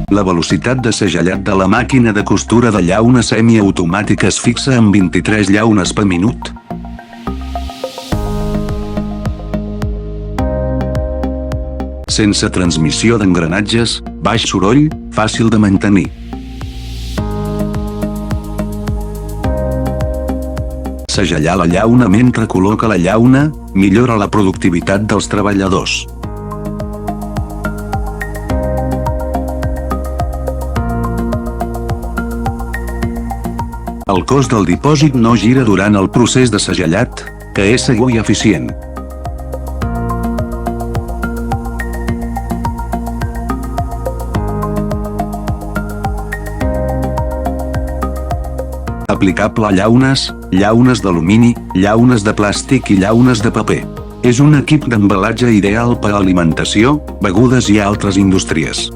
La velocitat de segellat de la màquina de costura de llauna semiautomàtica es fixa en 23 llaunes per minut. Sense transmissió d'engranatges, baix soroll, fàcil de mantenir. Segellar la llauna mentre col·loca la llauna, millora la productivitat dels treballadors. El cos del dipòsit no gira durant el procés de segellat, que és segur i eficient. Aplicable a llaunes, llaunes d'alumini, llaunes de plàstic i llaunes de paper. És un equip d'embalatge ideal per a alimentació, begudes i altres indústries.